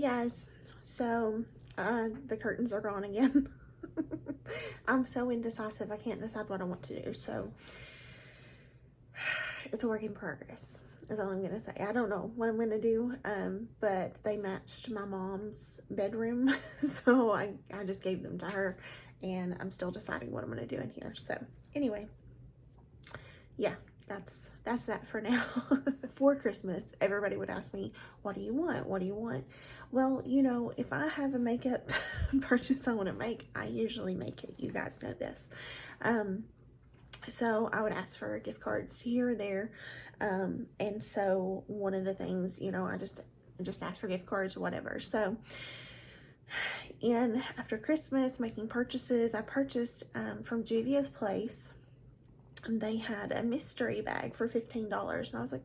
guys, so the curtains are gone again. I'm so indecisive, I can't decide what I want to do, so it's a work in progress is all I'm gonna say. I don't know what I'm gonna do, but they matched my mom's bedroom, so I just gave them to her, and I'm still deciding what I'm gonna do in here. So anyway, yeah, that's that for now. For Christmas, everybody would ask me, what do you want? What do you want? Well, you know, if I have a makeup purchase I want to make, I usually make it. You guys know this. So I would ask for gift cards here or there. And so one of the things, you know, I just ask for gift cards or whatever. So after Christmas, making purchases, I purchased from Juvia's Place. They had a mystery bag for $15, and I was like,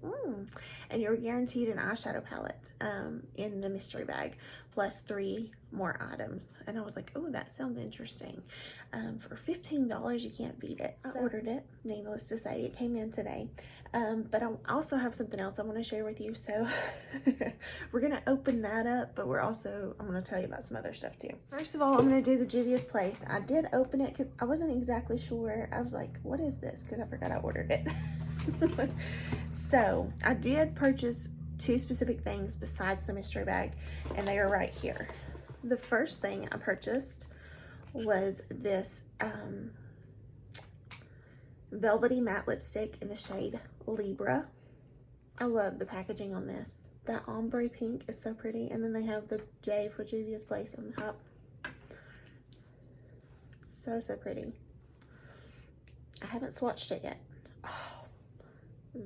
and you're guaranteed an eyeshadow palette in the mystery bag, plus 3 more items. And I was like, oh, that sounds interesting. For $15, you can't beat it. So I ordered it, needless to say, it came in today. But I also have something else I want to share with you, so we're gonna open that up, but I'm gonna tell you about some other stuff too. First of all, I'm gonna do the Juvia's Place. I did open it because I wasn't exactly sure. I was like, what is this? Because I forgot I ordered it. So I did purchase 2 specific things besides the mystery bag, and they are right here. The first thing I purchased was this velvety matte lipstick in the shade Libra. I love the packaging on this. That ombre pink is so pretty, and then they have the J for Juvia's Place on the top. So pretty. I haven't swatched it yet. Oh,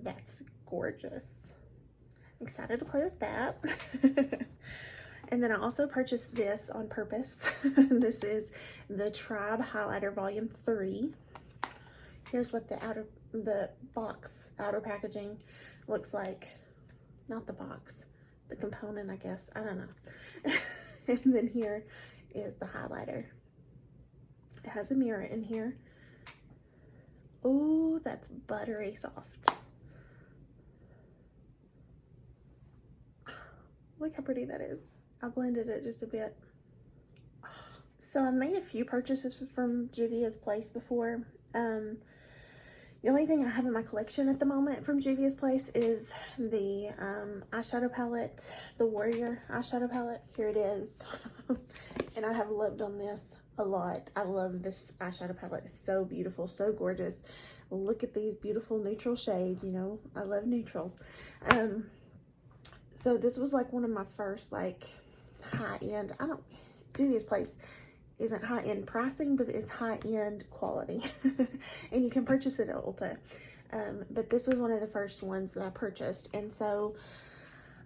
that's gorgeous. I'm excited to play with that. And then I also purchased this on purpose. This is the Tribe Highlighter Volume 3. Here's what the box outer packaging looks like. Not the box, the component, I guess. I don't know. And then here is the highlighter. It has a mirror in here. Oh, that's buttery soft. Look how pretty that is. I blended it just a bit. So I made a few purchases from Juvia's Place before. The only thing I have in my collection at the moment from Juvia's Place is the eyeshadow palette, the Warrior eyeshadow palette. Here it is. And I have loved on this a lot. I love this eyeshadow palette. It's so beautiful, so gorgeous. Look at these beautiful neutral shades, you know. I love neutrals. So this was like one of my first like high-end, Juvia's Place isn't high-end pricing, but it's high-end quality. And you can purchase it at Ulta. But this was one of the first ones that I purchased. And so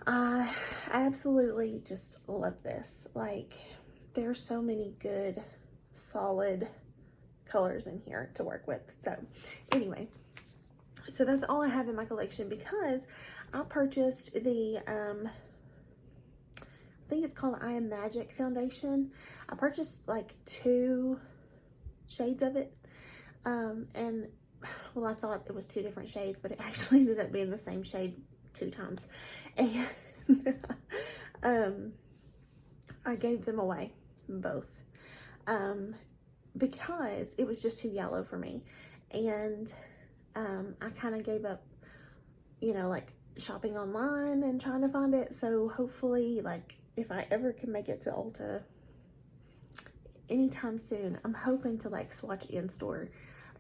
I absolutely just love this. Like, there's so many good, solid colors in here to work with. So anyway, so that's all I have in my collection because I purchased the, I think it's called I Am Magic foundation. I purchased like 2 shades of it. And well, I thought it was 2 different shades, but it actually ended up being the same shade 2 times. And I gave them away, both, because it was just too yellow for me. And I kind of gave up, you know, like shopping online and trying to find it. So hopefully, like, if I ever can make it to Ulta anytime soon, I'm hoping to like swatch in store.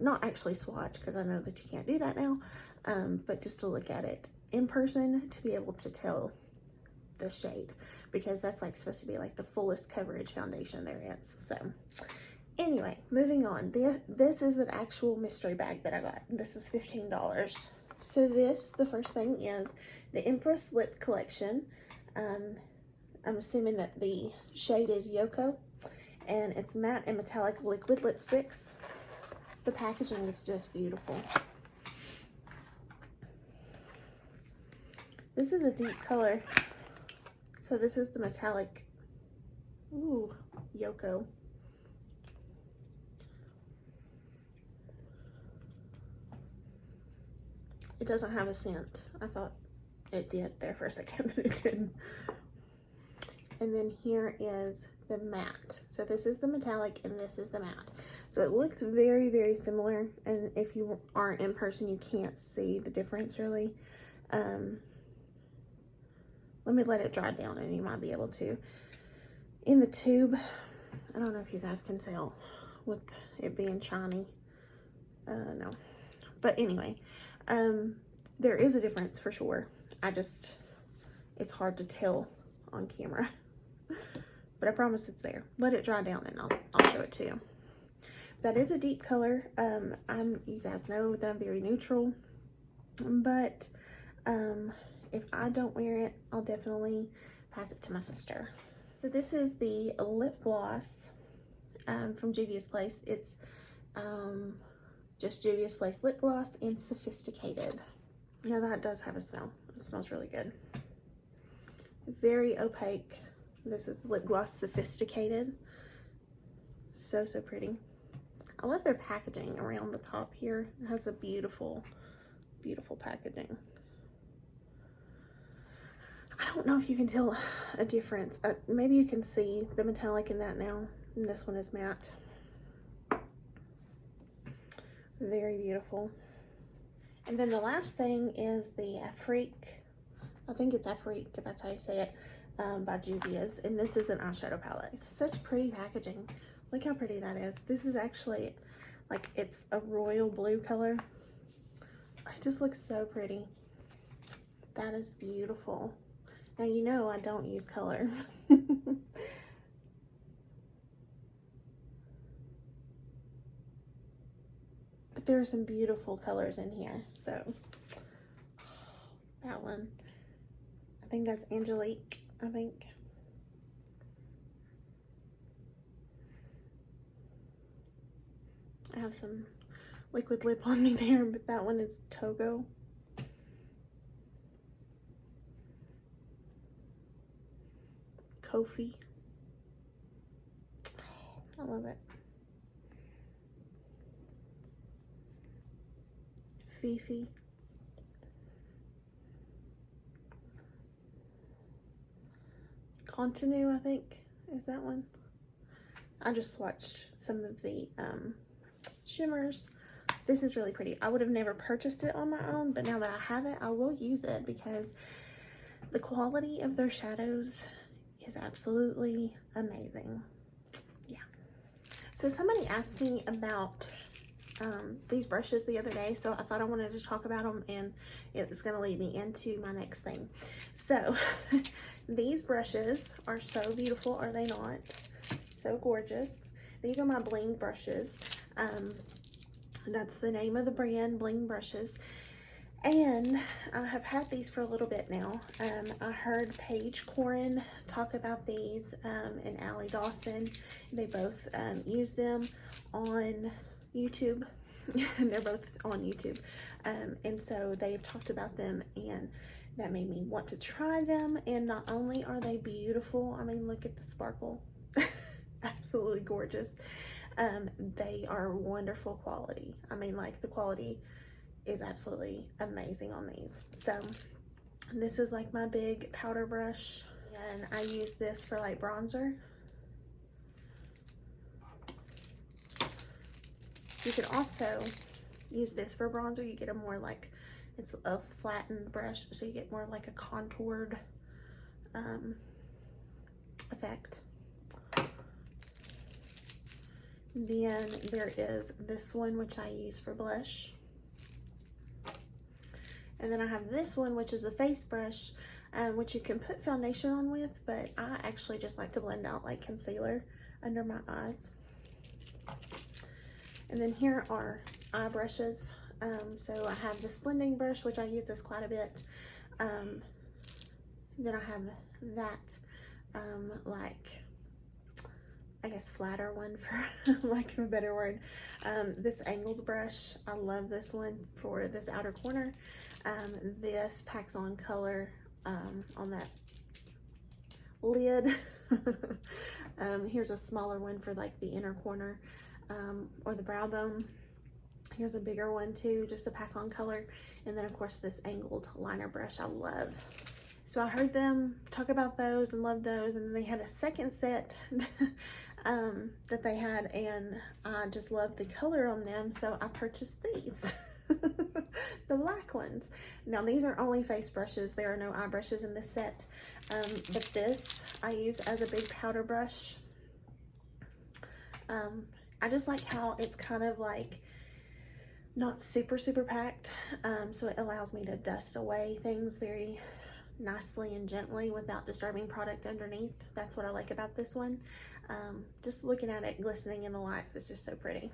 Not actually swatch, because I know that you can't do that now, but just to look at it in person to be able to tell the shade, because that's like supposed to be like the fullest coverage foundation there is. So anyway, moving on. This is the actual mystery bag that I got. This is $15. So the first thing is the Empress Lip Collection. I'm assuming that the shade is Yoko, and it's matte and metallic liquid lipsticks. The packaging is just beautiful. This is a deep color. So this is the metallic, Yoko. It doesn't have a scent. I thought it did there for a second, but it didn't. And then here is the matte. So this is the metallic and this is the matte. So it looks very, very similar. And if you aren't in person, you can't see the difference really. Let me let it dry down and you might be able to. In the tube, I don't know if you guys can tell with it being shiny. No. But anyway, there is a difference for sure. It's hard to tell on camera. But I promise it's there. Let it dry down and I'll show it to you. That is a deep color. You guys know that I'm very neutral. But if I don't wear it, I'll definitely pass it to my sister. So this is the lip gloss from Juvia's Place. It's just Juvia's Place lip gloss in Sophisticated. Now that does have a smell. It smells really good. Very opaque. This is the lip gloss Sophisticated. So, so pretty. I love their packaging around the top here. It has a beautiful, beautiful packaging. I don't know if you can tell a difference. Maybe you can see the metallic in that now. And this one is matte. Very beautiful. And then the last thing is the Afrique. I think it's Afrique, that's how you say it, by Juvia's. And this is an eyeshadow palette. It's such pretty packaging. Look how pretty that is. This is actually, like, it's a royal blue color. It just looks so pretty. That is beautiful. Now, you know I don't use color. But there are some beautiful colors in here. So, that one. I think that's Angelique, I think. I have some liquid lip on me there, but that one is Togo. Kofi. I love it. Fifi. Continue, I think, is that one. I just swatched some of the shimmers. This is really pretty. I would have never purchased it on my own, but now that I have it, I will use it because the quality of their shadows is absolutely amazing. Yeah. So somebody asked me about these brushes the other day, so I thought I wanted to talk about them, and it's going to lead me into my next thing. So these brushes are so beautiful, are they not? So gorgeous. These are my bling brushes. That's the name of the brand, Bling Brushes. And I have had these for a little bit now. I heard Paige Corin talk about these and Allie Dawson. They both use them on YouTube. They're both on YouTube. And so they've talked about them, and that made me want to try them. And not only are they beautiful, I mean, look at the sparkle. Absolutely gorgeous. They are wonderful quality. I mean, like, the quality is absolutely amazing on these. So this is like my big powder brush, and I use this for like bronzer. You could also use this for bronzer. You get a more like, it's a flattened brush, so you get more like a contoured effect. Then there is this one, which I use for blush. And then I have this one, which is a face brush, which you can put foundation on with, but I actually just like to blend out like concealer under my eyes. And then here are eye brushes. So I have this blending brush, which I use this quite a bit. Then I have that, like, I guess flatter one, for lack of a better word. This angled brush, I love this one for this outer corner. This packs on color on that lid. Here's a smaller one for like the inner corner or the brow bone. Here's a bigger one too, just to pack on color. And then of course this angled liner brush I love. So I heard them talk about those and loved those, and they had a second set that they had, and I just loved the color on them, so I purchased these. The black ones. Now these are only face brushes. There are no eye brushes in this set, but this I use as a big powder brush. I just like how it's kind of like not super packed, so it allows me to dust away things very nicely and gently without disturbing product underneath. That's what I like about this one. Just looking at it glistening in the lights, it's just so pretty.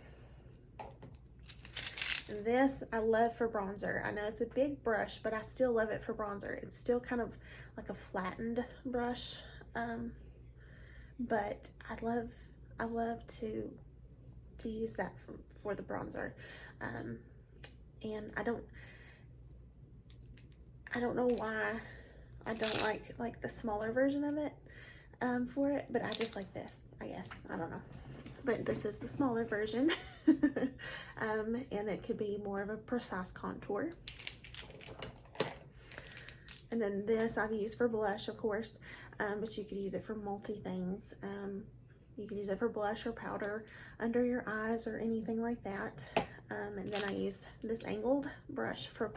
And this I love for bronzer. I know it's a big brush, but I still love it for bronzer. It's still kind of like a flattened brush, but I love to use that for the bronzer. And I don't know why I don't like the smaller version of it for it, but I just like this, I guess. I don't know. But this is the smaller version. And it could be more of a precise contour. And then this I've used for blush, of course, but you could use it for multi things. You could use it for blush or powder under your eyes or anything like that. And then I use this angled brush for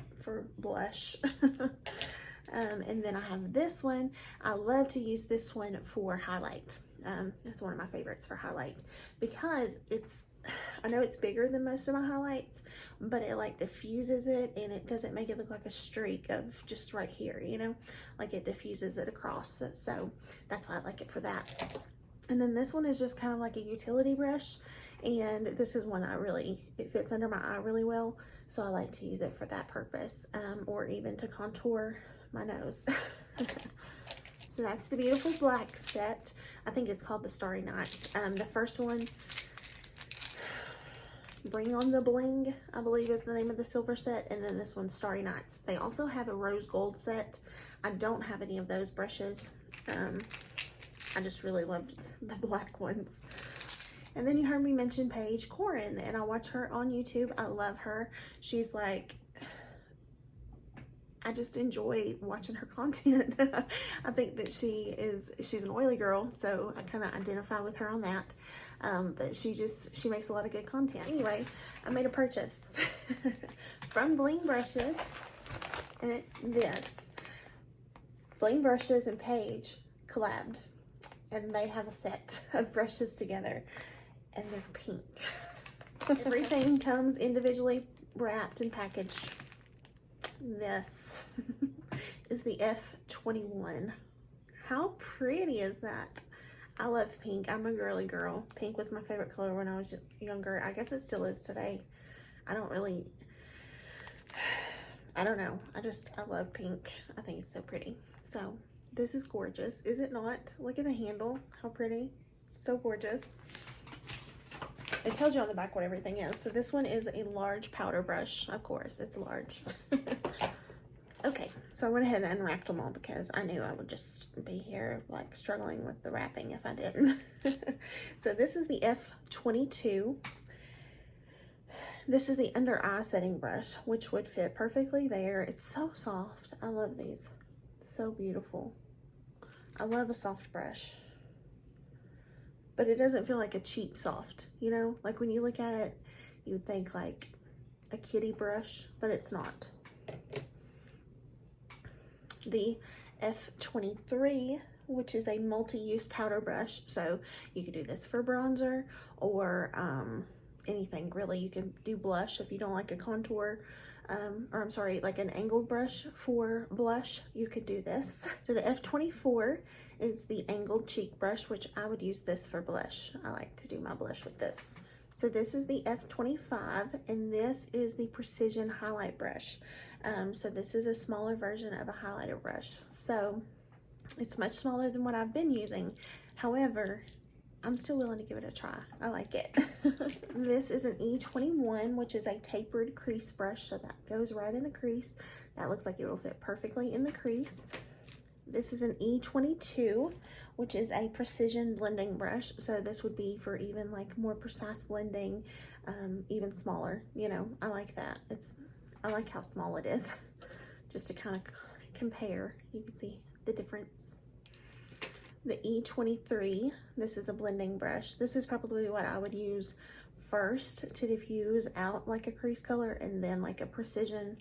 blush. And then I have this one. I love to use this one for highlight. That's one of my favorites for highlight, because I know it's bigger than most of my highlights, but it like diffuses it, and it doesn't make it look like a streak of just right here, you know, like it diffuses it across. So that's why I like it for that. And then this one is just kind of like a utility brush, and this is one it fits under my eye really well, so I like to use it for that purpose, or even to contour my nose. So that's the beautiful black set. I think it's called the Starry Nights. The first one, Bring on the Bling, I believe is the name of the silver set, and then this one's Starry Nights. They also have a rose gold set. I don't have any of those brushes. I just really loved the black ones. And then you heard me mention Paige Corin, and I watch her on YouTube. I love her. She's like, I just enjoy watching her content. I think that she's an oily girl, so I kind of identify with her on that. But she makes a lot of good content. Anyway, I made a purchase from Bling Brushes, and it's this. Bling Brushes and Paige collabed, and they have a set of brushes together, and they're pink. Everything comes individually wrapped and packaged. This is the F21. How pretty is that? I love pink. I'm a girly girl. Pink was my favorite color when I was younger. I guess it still is today. I don't know. I love pink. I think it's so pretty. So this is gorgeous, is it not? Look at the handle. How pretty. So gorgeous. It tells you on the back what everything is. So this one is a large powder brush. Of course, it's large. Okay, so I went ahead and unwrapped them all because I knew I would just be here like struggling with the wrapping if I didn't. So this is the F22. This is the under eye setting brush, which would fit perfectly there. It's so soft. I love these. So beautiful. I love a soft brush. But it doesn't feel like a cheap soft, you know? Like when you look at it, you would think like a kitty brush, but it's not. The F23, which is a multi-use powder brush. So you could do this for bronzer or anything really. You can do blush if you don't like a contour, or I'm sorry, like an angled brush for blush, you could do this. So the F24 is the angled cheek brush, which I would use this for blush. I like to do my blush with this. So this is the F25, and this is the precision highlight brush. So this is a smaller version of a highlighter brush. So it's much smaller than what I've been using. However, I'm still willing to give it a try. I like it. This is an E21, which is a tapered crease brush. So that goes right in the crease. That looks like it will fit perfectly in the crease. This is an E22, which is a precision blending brush. So this would be for even like more precise blending, even smaller, you know, I like that. I like how small it is, just to kind of compare. You can see the difference. The E23, this is a blending brush. This is probably what I would use first to diffuse out like a crease color, and then like a precision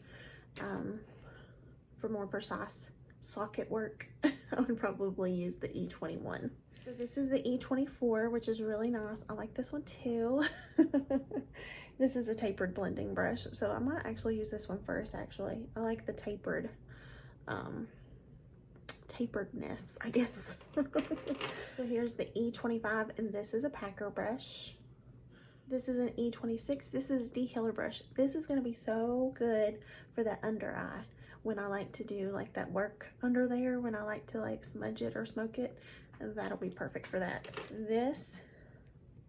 for more precise socket work. I would probably use the E21. So this is the E24, which is really nice. I like this one too. This is a tapered blending brush, so I might actually use this one first. Actually, I like the taperedness, I guess. So here's the E25, and this is a packer brush. This is an E26. This is a dehealer brush. This is going to be so good for the under eye when I like to do like that work under there, when I like to like smudge it or smoke it. That'll be perfect for that. This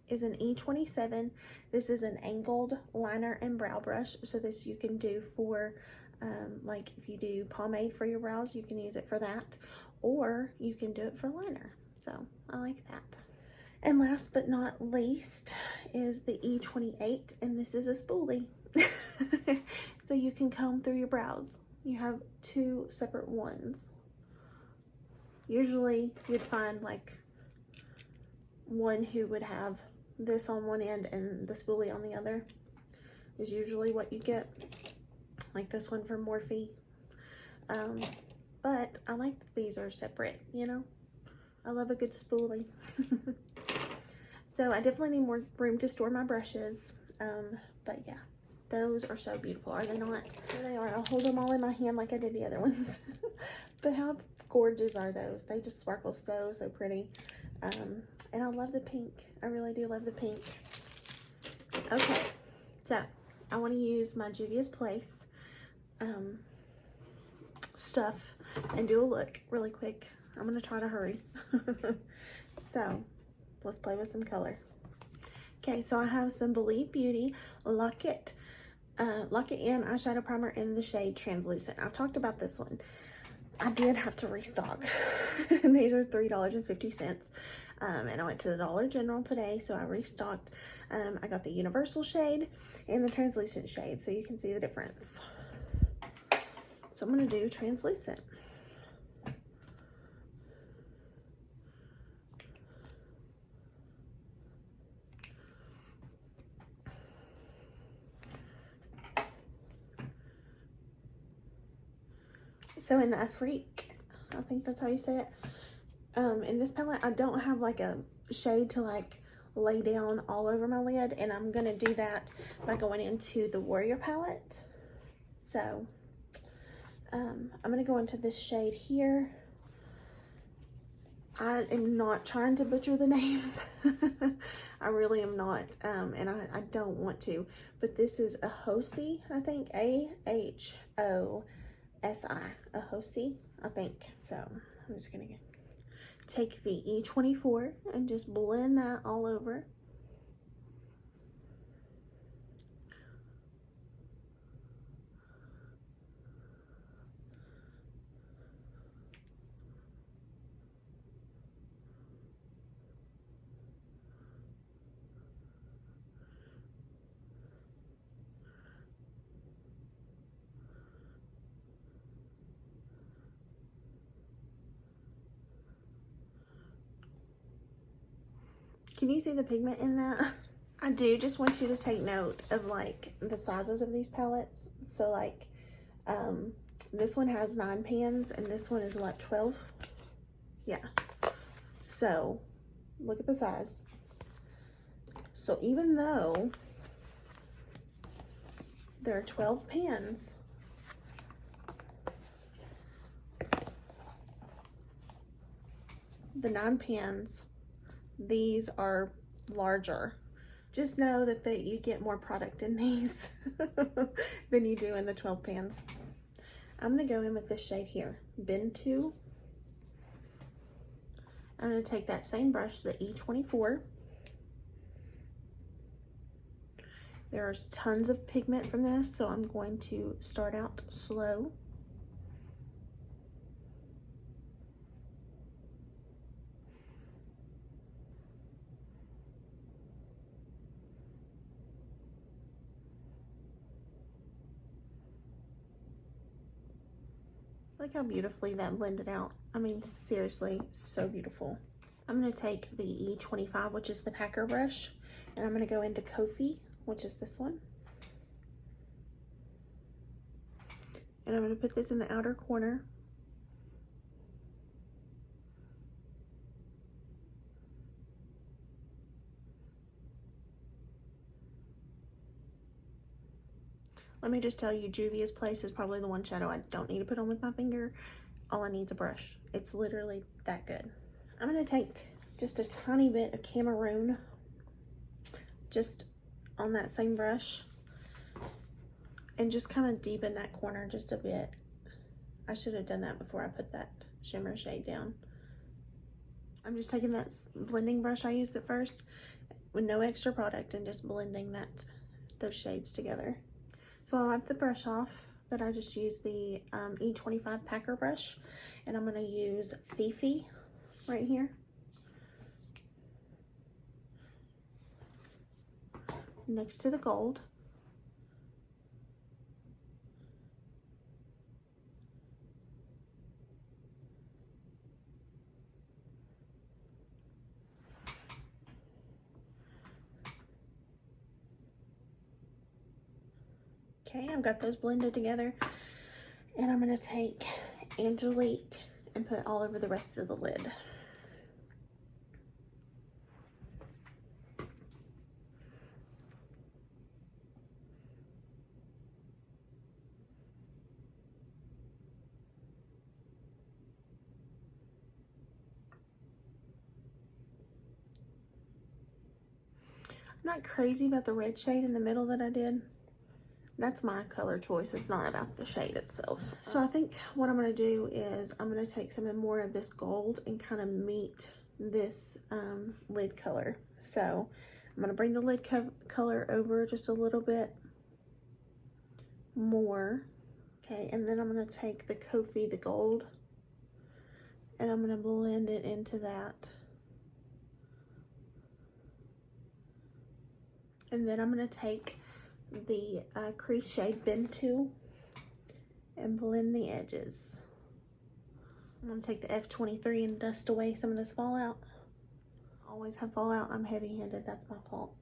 is an E27. This is an angled liner and brow brush. So this you can do for like if you do pomade for your brows, you can use it for that, or you can do it for liner. So I like that. And last but not least is the E28, and this is a spoolie. So you can comb through your brows. You have two separate ones. Usually you'd find like one who would have this on one end and the spoolie on the other is usually what you get, like this one from Morphe. But I like that these are separate, you know. I love a good spoolie. So I definitely need more room to store my brushes. But yeah, those are so beautiful, are they not? There they are. I'll hold them all in my hand like I did the other ones. But how gorgeous are those? They just sparkle so pretty. And I love the pink. I really do love the pink. Okay, so I want to use my Juvia's Place stuff and do a look really quick. I'm gonna try to hurry. So let's play with some color. Okay, so I have some Believe Beauty Lock It In eyeshadow primer in the shade Translucent. I've talked about this one. I did have to restock. These are $3.50. And I went to the Dollar General today, so I restocked. I got the Universal shade and the Translucent shade, so you can see the difference. So I'm going to do Translucent. So in the Afrique, I think that's how you say it. In this palette, I don't have like a shade to like lay down all over my lid, and I'm gonna do that by going into the Warrior palette. So I'm gonna go into this shade here. I am not trying to butcher the names. I really am not, and I don't want to, but this is a Ahosi, I think, A-H-O-S-I, Ahosi, I think. So I'm just gonna take the E24 and just blend that all over. Can you see the pigment in that? I do just want you to take note of like the sizes of these palettes. So like this one has 9 pans and this one is what, 12? Yeah. So look at the size. So even though there are 12 pans, the 9 pans, these are larger. Just know that you get more product in these than you do in the 12 pans. I'm going to go in with this shade here, Bend 2. I'm going to take that same brush, the E24. There's tons of pigment from this, so I'm going to start out slow. Look how beautifully that blended out. I mean, seriously, so beautiful. I'm going to take the E25, which is the packer brush, and I'm going to go into Kofi, which is this one. And I'm going to put this in the outer corner. Let me just tell you, Juvia's Place is probably the one shadow I don't need to put on with my finger. All I need is a brush. It's literally that good. I'm going to take just a tiny bit of Cameroon, just on that same brush, and just kind of deepen that corner just a bit. I should have done that before I put that shimmer shade down. I'm just taking that blending brush I used at first with no extra product and just blending those shades together. So I'll wipe the brush off that I just used the E25 packer brush, and I'm going to use Fifi right here. Next to the gold. Okay, I've got those blended together, and I'm going to take Angelique and put all over the rest of the lid. I'm not crazy about the red shade in the middle that I did. That's my color choice. It's not about the shade itself. So I think what I'm going to do is I'm going to take some more of this gold and kind of meet this lid color. So I'm going to bring the lid color over just a little bit more. Okay, and then I'm going to take the Kofi, the gold, and I'm going to blend it into that. And then I'm going to take the crease shade bend tool and blend the edges. I'm going to take the F23 and dust away some of this fallout. Always have fallout. I'm heavy-handed. That's my fault.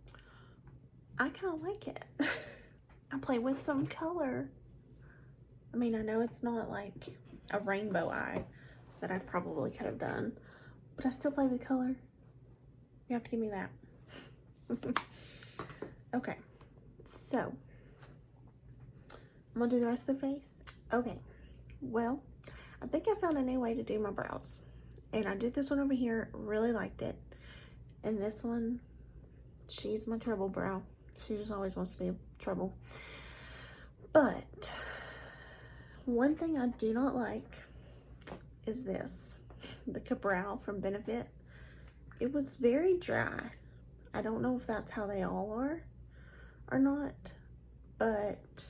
I kind of like it. I play with some color. I mean, I know it's not like a rainbow eye that I probably could have done, but I still play with color. You have to give me that. Okay. So, I'm going to do the rest of the face. Okay, well, I think I found a new way to do my brows. And I did this one over here, really liked it. And this one, she's my trouble brow. She just always wants to be trouble. But, one thing I do not like is this. The Cabral from Benefit. It was very dry. I don't know if that's how they all are or not, but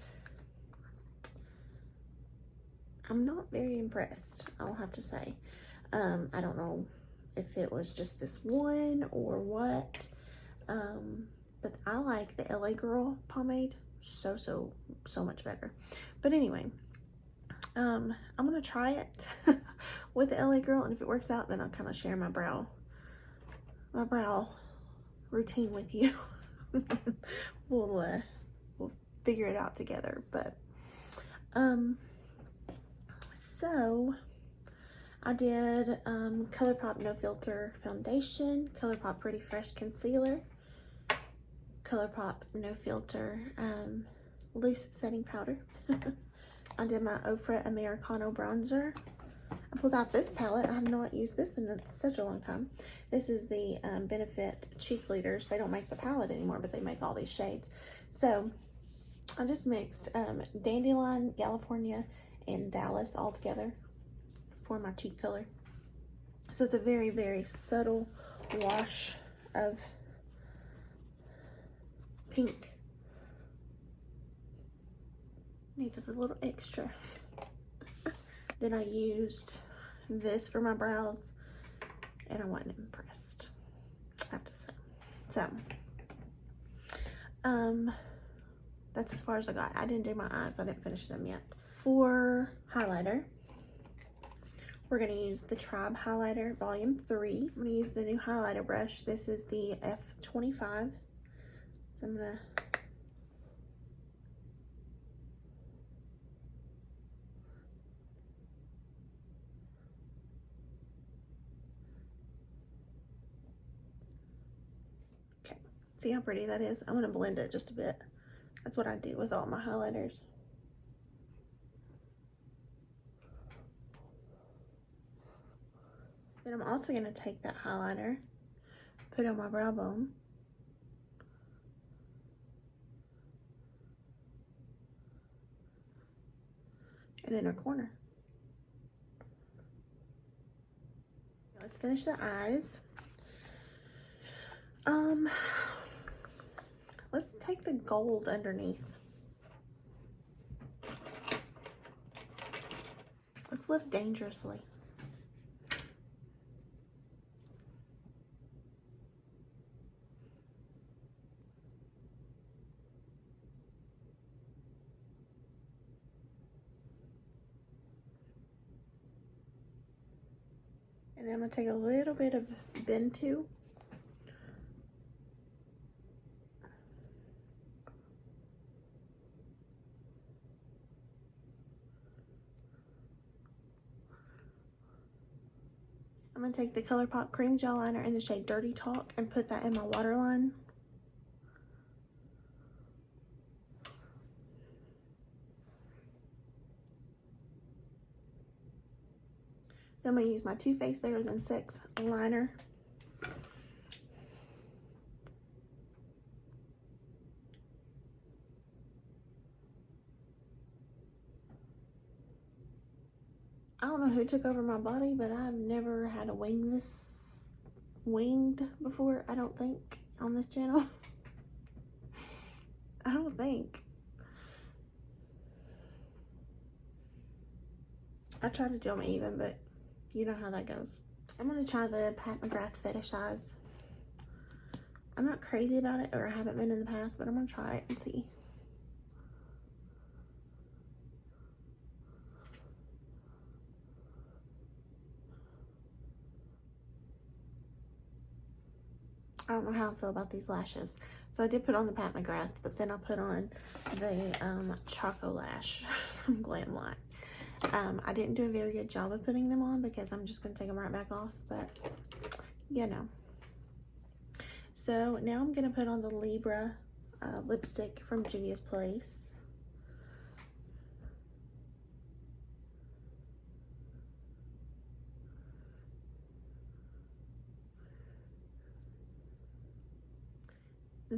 I'm not very impressed, I'll have to say. I don't know if it was just this one or what, but I like the LA Girl pomade so much better. But anyway, I'm gonna try it with the LA Girl, and if it works out, then I'll kind of share my brow routine with you. We'll figure it out together. But so I did ColourPop No Filter Foundation, ColourPop Pretty Fresh Concealer, ColourPop No Filter Loose Setting Powder. I did my Ofra Americano Bronzer. I pulled out this palette. I have not used this in such a long time. This is the Benefit Cheek Leaders. They don't make the palette anymore, but they make all these shades. So I just mixed Dandelion, California, and Dallas all together for my cheek color. So it's a very subtle wash of pink. Needed a little extra. Then I used this for my brows, and I wasn't impressed, I have to say. So, that's as far as I got. I didn't do my eyes. I didn't finish them yet. For highlighter, We're going to use the Tribe Highlighter Volume 3. I'm going to use the new highlighter brush. This is the F25. So I'm going to see how pretty that is? I'm going to blend it just a bit. That's what I do with all my highlighters. Then I'm also going to take that highlighter, put it on my brow bone, and inner corner. Let's finish the eyes. Let's take the gold underneath. Let's lift dangerously. And then I'm going to take a little bit of Bento. I'm going to take the ColourPop Cream Gel Liner in the shade Dirty Talk and put that in my waterline. Then I'm going to use my Too Faced Better Than Sex liner. I don't know who took over my body, but I've never had a wing this winged before, I don't think, on this channel. I don't think. I try to do them even, but you know how that goes. I'm going to try the Pat McGrath Fetish Eyes. I'm not crazy about it, or I haven't been in the past, but I'm going to try it and see. I don't know how I feel about these lashes. So I did put on the Pat McGrath, but then I put on the Choco Lash from Glam Light. I didn't do a very good job of putting them on because I'm just going to take them right back off, but you know. So now I'm going to put on the Libra lipstick from Juvia's Place.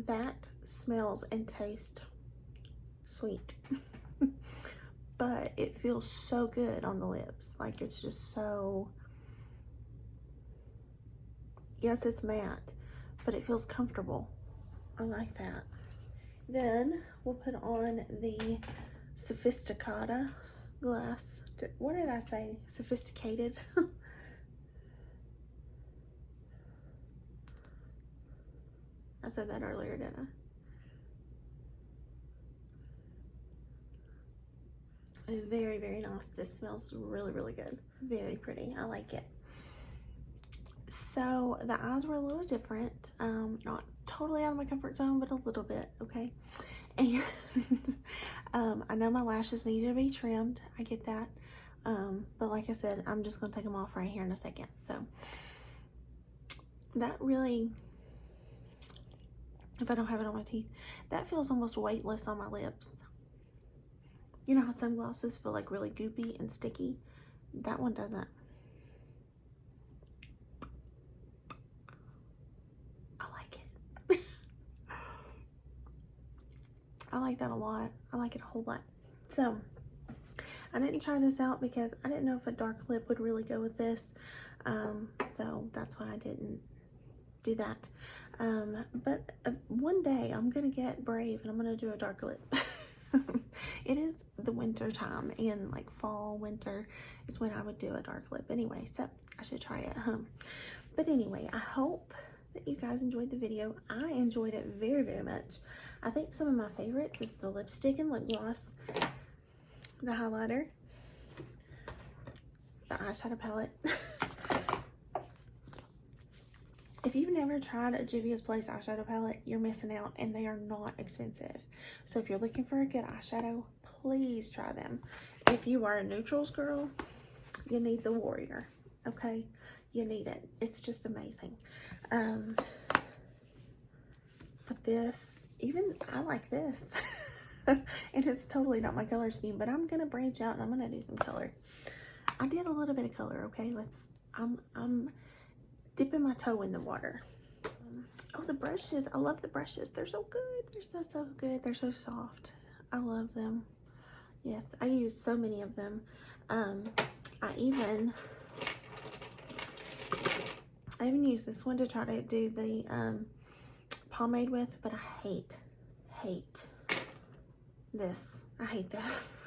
That smells and tastes sweet, but it feels so good on the lips. Like, it's just so, yes, it's matte, but it feels comfortable. I like that. Then we'll put on the Sophisticata glass. What did I say? Sophisticated. I said that earlier, didn't I? Very, very nice. This smells really, really good. Very pretty. I like it. So the eyes were a little different. Not totally out of my comfort zone, but a little bit, okay? And I know my lashes needed to be trimmed. I get that. But like I said, I'm just going to take them off right here in a second. So that really, if I don't have it on my teeth, that feels almost weightless on my lips. You know how some glosses feel like really goopy and sticky? That one doesn't. I like it. I like that a lot. I like it a whole lot. So I didn't try this out because I didn't know if a dark lip would really go with this. So that's why I didn't do that. But one day I'm gonna get brave and I'm gonna do a dark lip. It is the winter time, and like fall, winter is when I would do a dark lip anyway, so I should try it at home. But anyway, I hope that you guys enjoyed the video. I enjoyed it very, very much. I think some of my favorites is the lipstick and lip gloss, the highlighter, the eyeshadow palette. If you've never tried a Juvia's Place eyeshadow palette, you're missing out, and they are not expensive. So if you're looking for a good eyeshadow, please try them. If you are a neutrals girl, you need the Warrior, okay? You need it. It's just amazing. But this, even I like this. And it's totally not my color scheme, but I'm gonna branch out and I'm gonna do some color. I did a little bit of color, okay? I'm dipping my toe in the water. Oh, the brushes. I love the brushes. They're so good. They're so good. They're so soft. I love them. Yes, I use so many of them. I even used this one to try to do the pomade with, but I hate this. I hate this.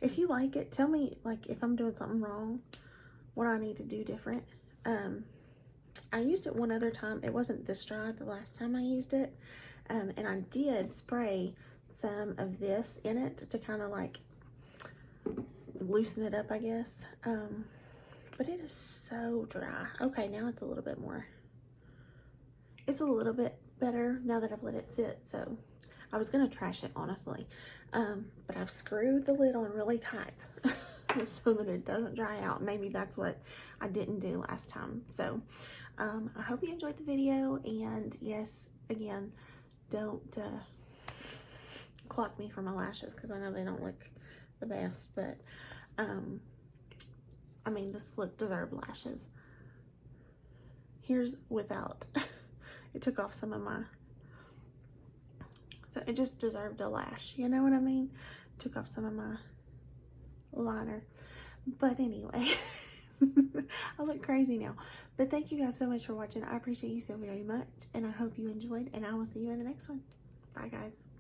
If you like it, tell me, like, if I'm doing something wrong, what I need to do different. I used it one other time. It wasn't this dry the last time I used it. And I did spray some of this in it to kind of like loosen it up, I guess. But it is so dry. Okay, now it's a little bit more. It's a little bit better now that I've let it sit. So I was going to trash it, honestly. But I've screwed the lid on really tight so that it doesn't dry out. Maybe that's what I didn't do last time. So I hope you enjoyed the video. And yes, again, don't clock me for my lashes, because I know they don't look the best. But I mean, this look deserved lashes. Here's without. It took off some of my, so it just deserved a lash, you know what I mean? Took off some of my liner. But anyway, I look crazy now. But thank you guys so much for watching. I appreciate you so very much, and I hope you enjoyed, and I will see you in the next one. Bye, guys.